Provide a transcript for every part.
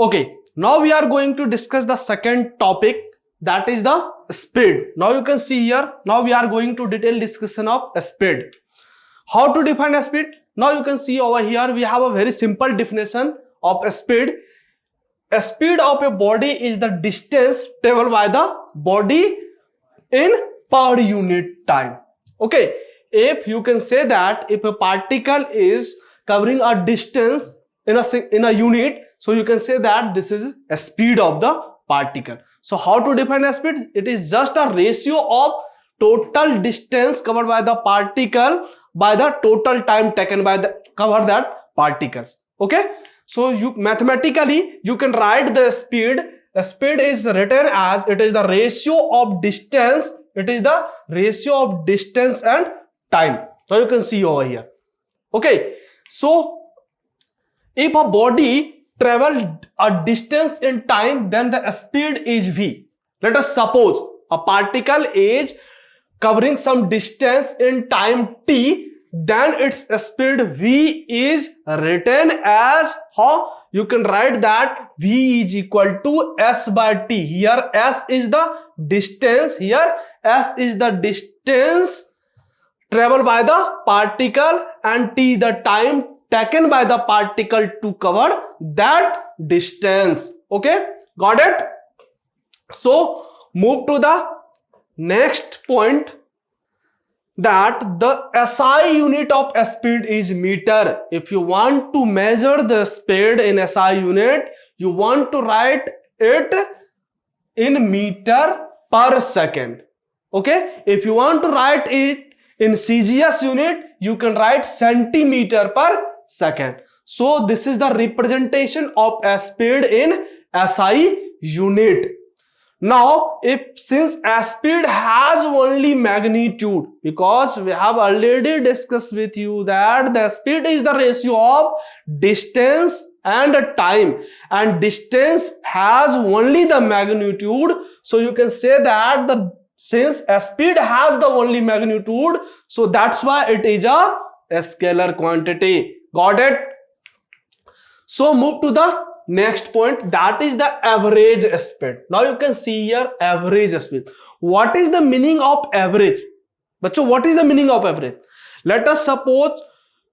Okay, now we are going to discuss the second topic, that is the speed. Now you can see here, now we are going to detail discussion of speed. How to define a speed? Now you can see over here we have a very simple definition of a speed. A speed of a body is the distance traveled by the body in per unit time. Okay, if you can say that if a particle is covering a distance in a unit, so you can say that this is a speed of the particle. So how to define a speed? It is just a ratio of total distance covered by the particle by the total time taken by the cover that particles. Okay, so you mathematically you can write the speed. The speed is written as it is the ratio of distance. It is the ratio of distance and time. So you can see over here. Okay, so if a body travel a distance in time, then the speed is v. Let us suppose a particle is covering some distance in time t, then its speed v is written as how? You can write that v is equal to s by t. Here s is the distance, here s is the distance traveled by the particle and t the time taken by the particle to cover that distance. Okay, got it? So move to the next point, that the SI unit of speed is meter. If you want to measure the speed in SI unit, you want to write it in meter per second. Okay, if you want to write it in CGS unit, you can write centimeter per second. So this is the representation of a speed in SI unit. Now, since a speed has only magnitude, because we have already discussed with you that the speed is the ratio of distance and time, and distance has only the magnitude. So you can say that since a speed has the only magnitude, so that's why it is a scalar quantity. Got it? So move to the next point, that is the average speed. Now you can see here average speed. What is the meaning of average? Bachcho, what is the meaning of average? Let us suppose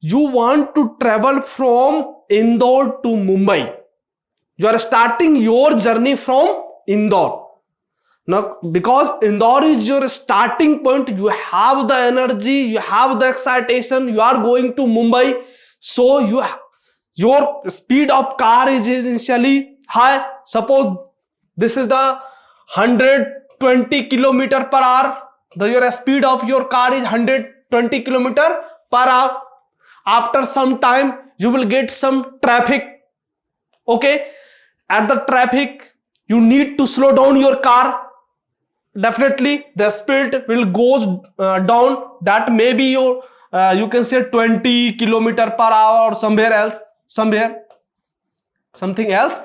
you want to travel from Indore to Mumbai. You are starting your journey from Indore. Now, because Indore is your starting point, you have the energy, you have the excitation, you are going to Mumbai. So your speed of car is initially high. Suppose this is the 120 kilometer per hour. Your speed of your car is 120 kilometer per hour. After some time, you will get some traffic. Okay, at the traffic, you need to slow down your car. Definitely, the speed will go down. That may be your you can say 20 kilometer per hour or something else.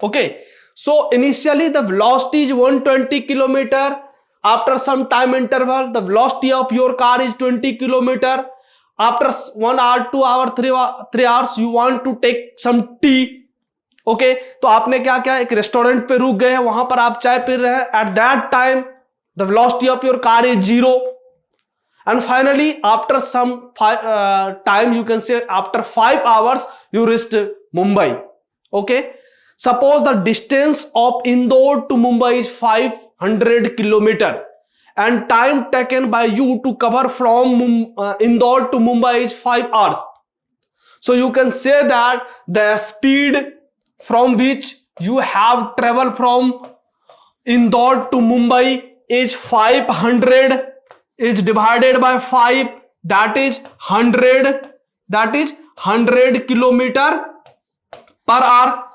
Okay, so initially the velocity is 120 kilometer. After some time interval, the velocity of your car is 20 kilometer. After 1 hour, 2 hour, 3 hours, you want to take some tea. Okay, तो आपने क्या किया, एक restaurant पे रुक गए, वहां पर आप चाय पी रहे हैं. At that time, the velocity of your car is 0. And finally, after some time, you can say after 5 hours, you reached Mumbai. Okay. Suppose the distance of Indore to Mumbai is 500 kilometer, and time taken by you to cover from Indore to Mumbai is 5 hours. So you can say that the speed from which you have traveled from Indore to Mumbai is 500. Is divided by 5, that is 100, that is 100 kilometer per hour.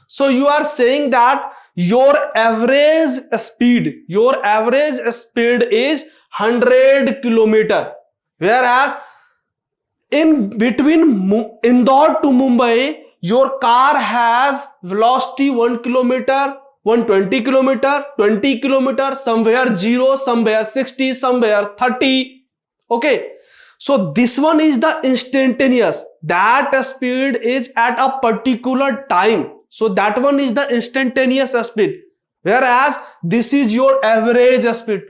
So you are saying that your average speed is 100 kilometer, whereas in between Indore to Mumbai, your car has velocity 1 kilometer, 120 kilometer, 20 kilometer, somewhere 0, somewhere 60, somewhere 30. Okay, so this one is the instantaneous. That speed is at a particular time. So that one is the instantaneous speed, whereas this is your average speed.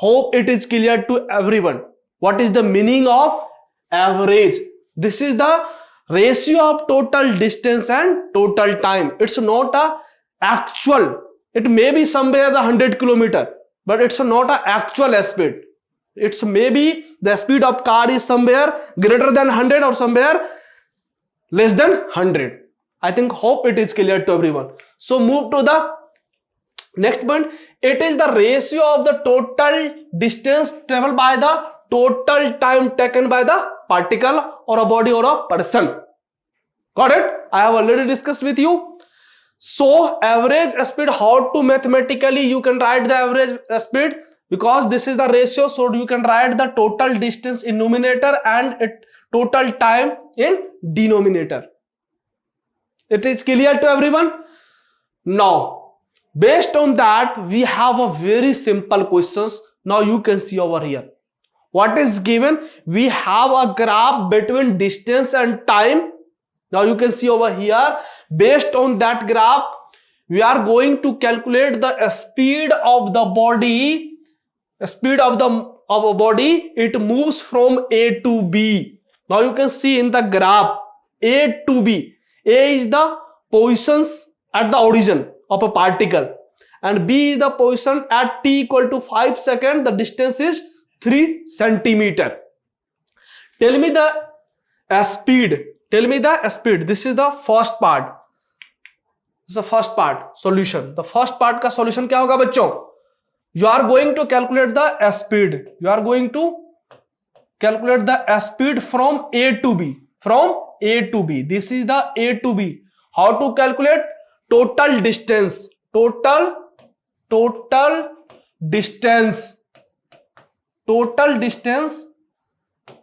Hope it is clear to everyone. What is the meaning of average? This is the ratio of total distance and total time. It's not a actual. It may be somewhere the 100 kilometer, but it's not a actual speed. It's maybe the speed of car is somewhere greater than 100 or somewhere less than 100. I think hope it is clear to everyone. So move to the next one. It is the ratio of the total distance traveled by the total time taken by the particle or a body or a person. Got it? I have already discussed with you. So average speed, how to mathematically you can write the average speed, because this is the ratio, so you can write the total distance in numerator and total time in denominator. It is clear to everyone? Now, based on that, we have a very simple questions. Now you can see over here. What is given? We have a graph between distance and time. Now you can see over here, based on that graph, we are going to calculate the speed of the body. Speed of a body, it moves from A to B. Now you can see in the graph A to B. A is the positions at the origin of a particle, and B is the position at t equal to 5 seconds. The distance is 3 centimeter. Tell me the speed. Tell me the speed. This is the first part. This is the first part. Solution. The first part का solution क्या होगा बच्चों? You are going to calculate the speed. You are going to calculate the speed from A to B. From A to B. This is the A to B. How to calculate? Total distance. Total distance. Total distance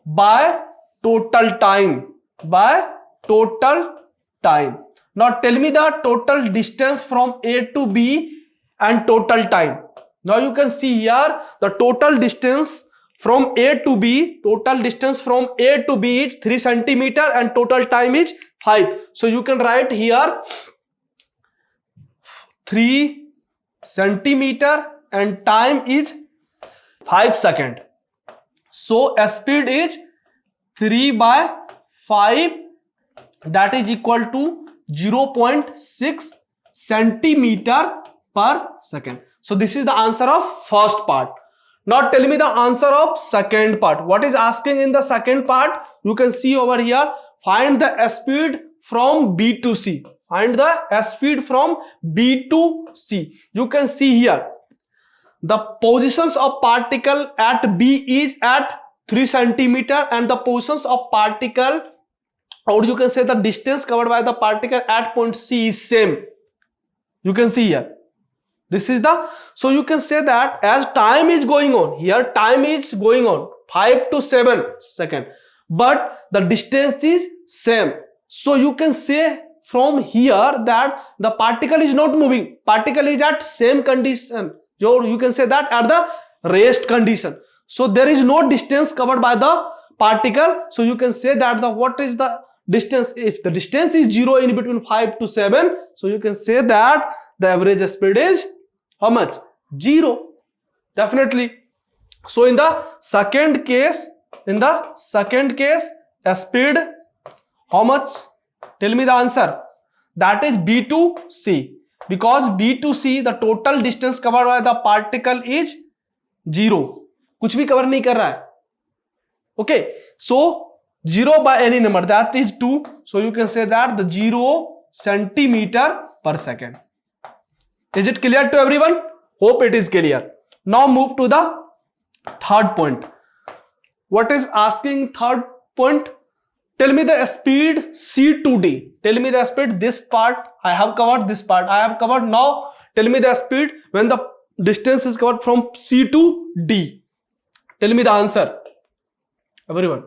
by total time. By total time. Now tell me the total distance from A to B and total time. Now you can see here the total distance from A to B. Total distance from A to B is 3 centimeter and total time is 5. So you can write here 3 centimeter and time is 5 seconds. So speed is 3 by 5, that is equal to 0.6 centimeter per second. So this is the answer of first part. Now tell me the answer of second part. What is asking in the second part? You can see over here. Find the speed from B to C. Find the speed from B to C. You can see here. The positions of particle at B is at 3 centimeter and the positions of particle, or you can say the distance covered by the particle at point C is same. You can see here. This is the, so you can say that as time is going on, here time is going on 5 to 7 seconds, but the distance is same. So you can say from here that the particle is not moving. Particle is at same condition. You can say that at the rest condition. So there is no distance covered by the particle. So you can say that what is the distance? If the distance is 0 in between 5 to 7, so you can say that the average speed is how much? 0. Definitely. So in the second case, speed how much? Tell me the answer. That is B to C. Because B to C, the total distance covered by the particle is 0. कुछ भी cover नहीं कर रहा है. Okay. So 0 by any number, that is 2. So you can say that the 0 centimeter per second. Is it clear to everyone? Hope it is clear. Now move to the third point. What is asking third point? Tell me the speed C to D. Tell me the speed. This part I have covered. This part I have covered. Now tell me the speed when the distance is covered from C to D. Tell me the answer, everyone.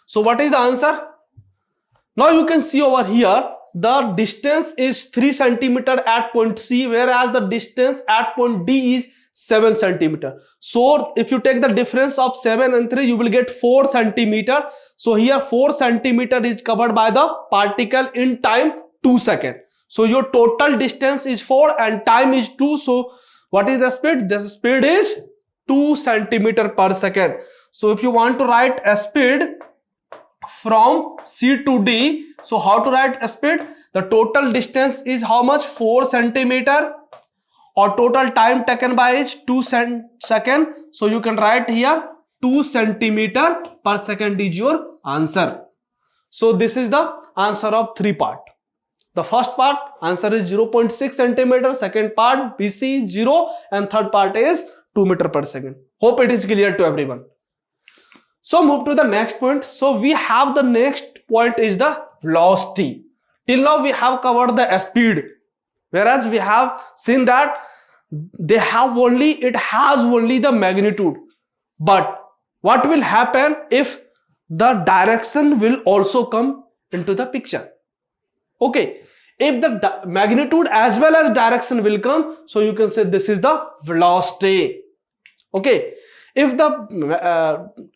So what is the answer? Now you can see over here the distance is 3 centimeter at point C, whereas the distance at point D is 7 centimeter. So if you take the difference of 7 and 3, you will get 4 centimeter. So here 4 centimeter is covered by the particle in time 2 seconds. So your total distance is 4 and time is 2. So what is the speed? The speed is 2 centimeter per second. So if you want to write a speed from C to D, so how to write a speed? The total distance is how much? 4 centimeter, or total time taken by is 2 seconds. So you can write here 2 centimeter per second is your answer. So this is the answer of 3 part. The first part answer is 0.6 centimeter, second part BC 0, and third part is 2 meter per second. Hope it is clear to everyone. So move to the next point. So we have the next point is the velocity. Till now we have covered the speed, whereas we have seen that it has only the magnitude. But what will happen if the direction will also come into the picture? Okay, if the magnitude as well as direction will come, so you can say this is the velocity. Okay, if the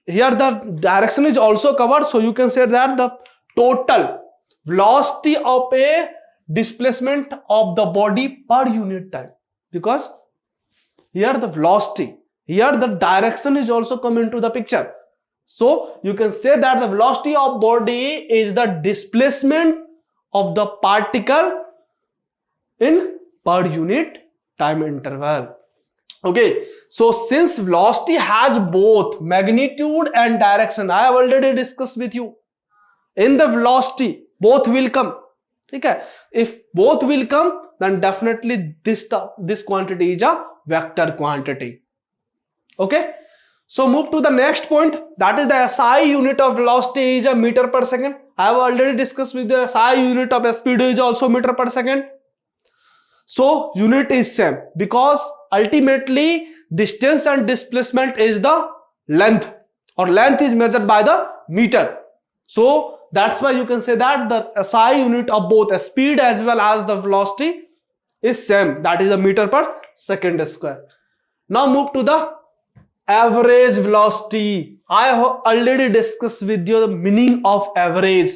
here the direction is also covered, so you can say that the total velocity of a displacement of the body per unit time, because here the velocity, here the direction is also come into the picture. So you can say that the velocity of body is the displacement of the particle in per unit time interval. Okay, so since velocity has both magnitude and direction, I have already discussed with you, in the velocity both will come. Okay, if both will come, then definitely this quantity is a vector quantity. Okay, so move to the next point, that is the SI unit of velocity is a meter per second. I have already discussed with the SI unit of speed is also meter per second. So unit is same, because ultimately distance and displacement is the length, or length is measured by the meter. So that's why you can say that the SI unit of both speed as well as the velocity is same, that is a meter per second square. Now move to the average velocity. I have already discussed with you the meaning of average.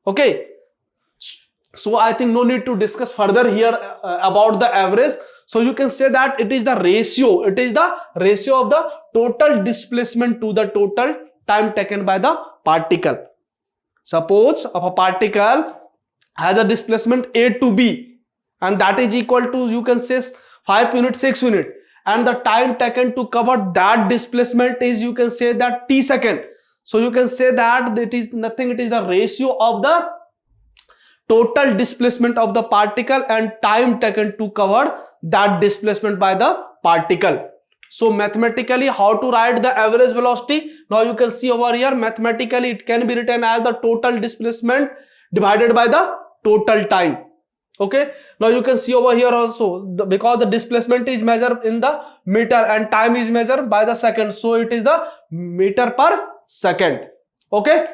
Okay, so I think no need to discuss further here about the average. So you can say that it is the ratio, it is the ratio of the total displacement to the total time taken by the particle. Suppose if a particle has a displacement A to B, and that is equal to, you can say, 5 unit, 6 unit, and the time taken to cover that displacement is, you can say that t second. So you can say that it is nothing, it is the ratio of the total displacement of the particle and time taken to cover that displacement by the particle. So mathematically, how to write the average velocity? Now you can see over here, mathematically it can be written as the total displacement divided by the total time. Okay, now you can see over here also, because the displacement is measured in the meter and time is measured by the second, so it is the meter per second. Okay,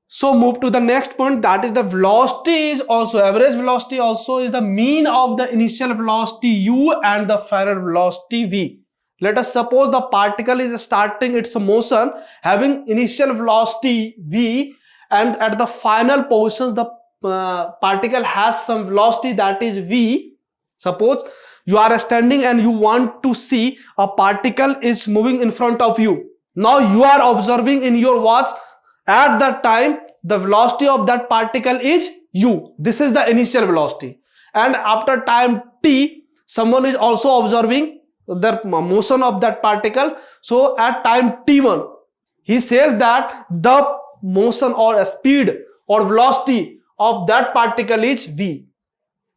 so move to the next point, that is the velocity is also, average velocity also is the mean of the initial velocity u and the final velocity v. Let us suppose the particle is starting its motion having initial velocity v, and at the final positions the particle has some velocity, that is v. Suppose you are standing and you want to see a particle is moving in front of you. Now you are observing in your watch, at that time the velocity of that particle is u. This is the initial velocity, and after time t someone is also observing the motion of that particle. So at time t1 he says that the motion or speed or velocity of that particle is v.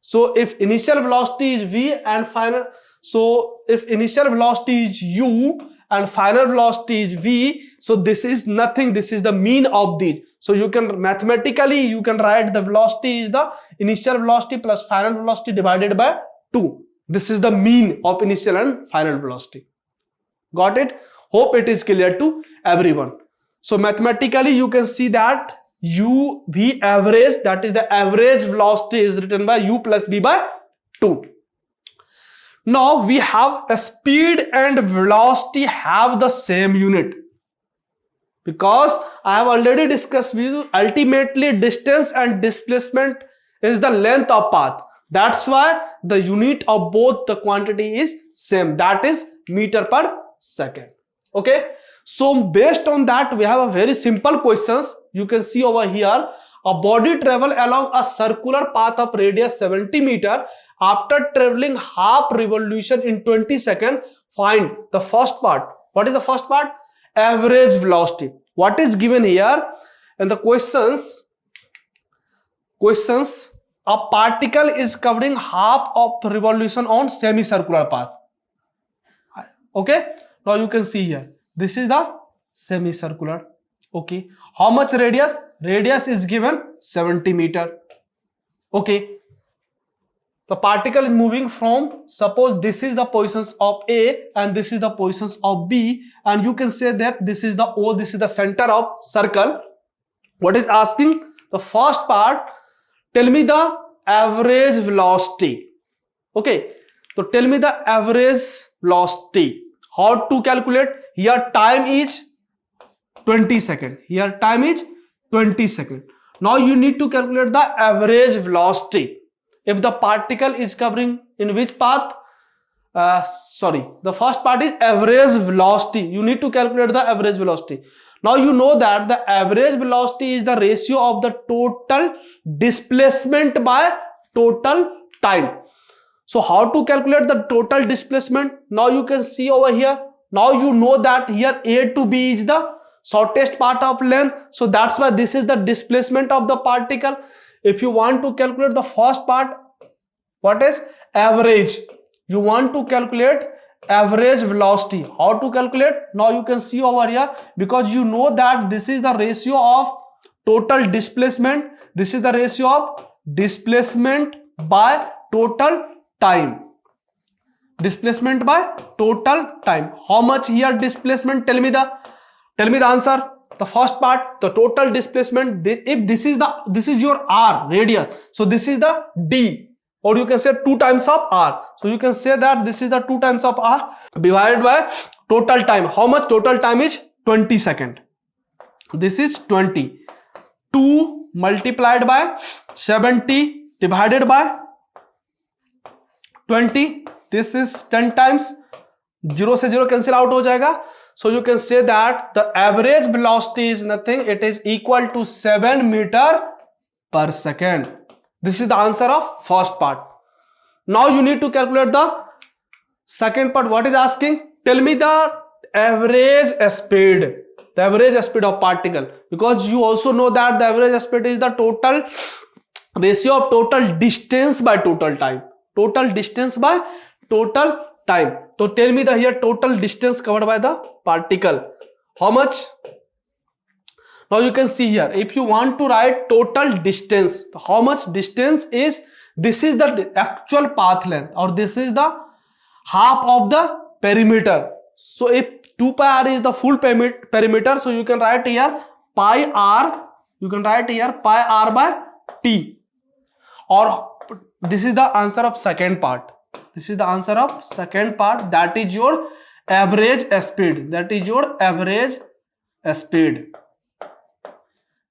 So if initial velocity is v and final, so if initial velocity is u and final velocity is v, so this is nothing, this is the mean of these. So you can mathematically you can write the velocity is the initial velocity plus final velocity divided by 2. This is the mean of initial and final velocity. Got it? Hope it is clear to everyone. So mathematically you can see that u v average, that is the average velocity, is written by u plus v by 2. Now we have a speed and velocity have the same unit. because I have already discussed with you, ultimately distance and displacement is the length of path. That's why the unit of both the quantity is same, that is meter per second. Okay, so based on that we have a very simple questions. You can see over here, a body travel along a circular path of radius 70 meter after traveling half revolution in 20 seconds. Find the first part. What is the first part? Average velocity. What is given here in the questions, a particle is covering half of revolution on semicircular path. Okay, now you can see here, this is the semicircular. Okay, how much radius? Radius is given 70 meter. Okay, the particle is moving from, suppose this is the positions of A and this is the positions of B, and you can say that this is the O, this is the center of circle. What is asking? The first part, tell me the average velocity. Okay, so tell me the average velocity. How to calculate? Here time is 20 seconds. Here time is 20 seconds. Now you need to calculate the average velocity. If the particle is covering in which path? The first part is average velocity. You need to calculate the average velocity. Now you know that the average velocity is the ratio of the total displacement by total time. So how to calculate the total displacement? Now you can see over here. Now you know that here A to B is the shortest part of length. So that's why this is the displacement of the particle. If you want to calculate the first part, what is average? You want to calculate average velocity. How to calculate? Now you can see over here, because you know that this is the ratio of total displacement. This is the ratio of displacement by total time. Displacement by total time. How much here displacement? Tell me the answer. The first part, the total displacement. If this is your R, radius, so this is the D, or you can say 2 times of R. So you can say that this is the 2 times of R divided by total time. How much total time is? 20 seconds. This is 20. 2 multiplied by 70 divided by 20. This is 10 times. 0 से 0 cancel out हो जाएगा. So you can say that the average velocity is nothing. It is equal to 7 meter per second. This is the answer of first part. Now you need to calculate the second part. What is asking? Tell me the average speed. The average speed of particle. Because you also know that the average speed is the total ratio of total distance by total time. Total distance by total time. So tell me the here total distance covered by the particle. How much? Now you can see here, if you want to write total distance, how much distance is, this is the actual path length, or this is the half of the perimeter. So if 2 pi r is the full perimeter, so you can write here pi r, you can write here pi r by t, or this is the answer of second part. This is the answer of second part, that is your average speed. That is your average speed.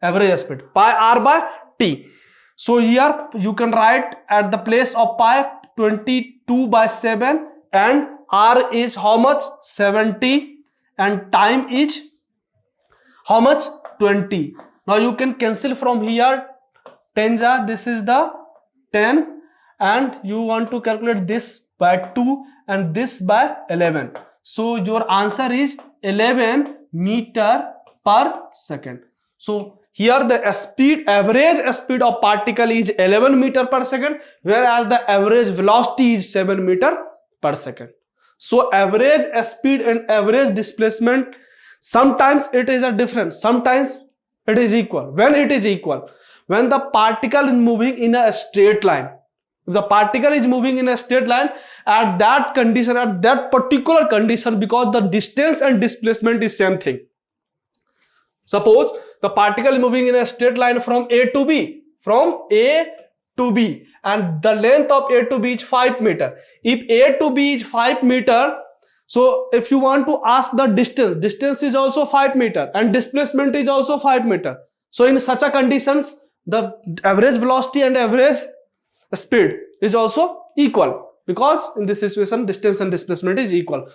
Average speed pi r by t. So here you can write at the place of pi 22 by 7, and r is how much? 70, and time is how much? 20. Now you can cancel from here 10 ja, this is the 10, and you want to calculate this by 2 and this by 11. So your answer is 11 meter per second. So here the speed, average speed of particle is 11 meter per second, whereas the average velocity is 7 meter per second. So average speed and average displacement, sometimes it is a different, sometimes it is equal. When it is equal? When the particle is moving in a straight line. If the particle is moving in a straight line, at that condition, at that particular condition, because the distance and displacement is same thing. Suppose the particle is moving in a straight line from A to B, and the length of A to B is 5 meter. If A to B is 5 meter, So if you want to ask the distance is also 5 meter and displacement is also 5 meter. So in such a conditions, the average velocity and average speed is also equal, because in this situation distance and displacement is equal.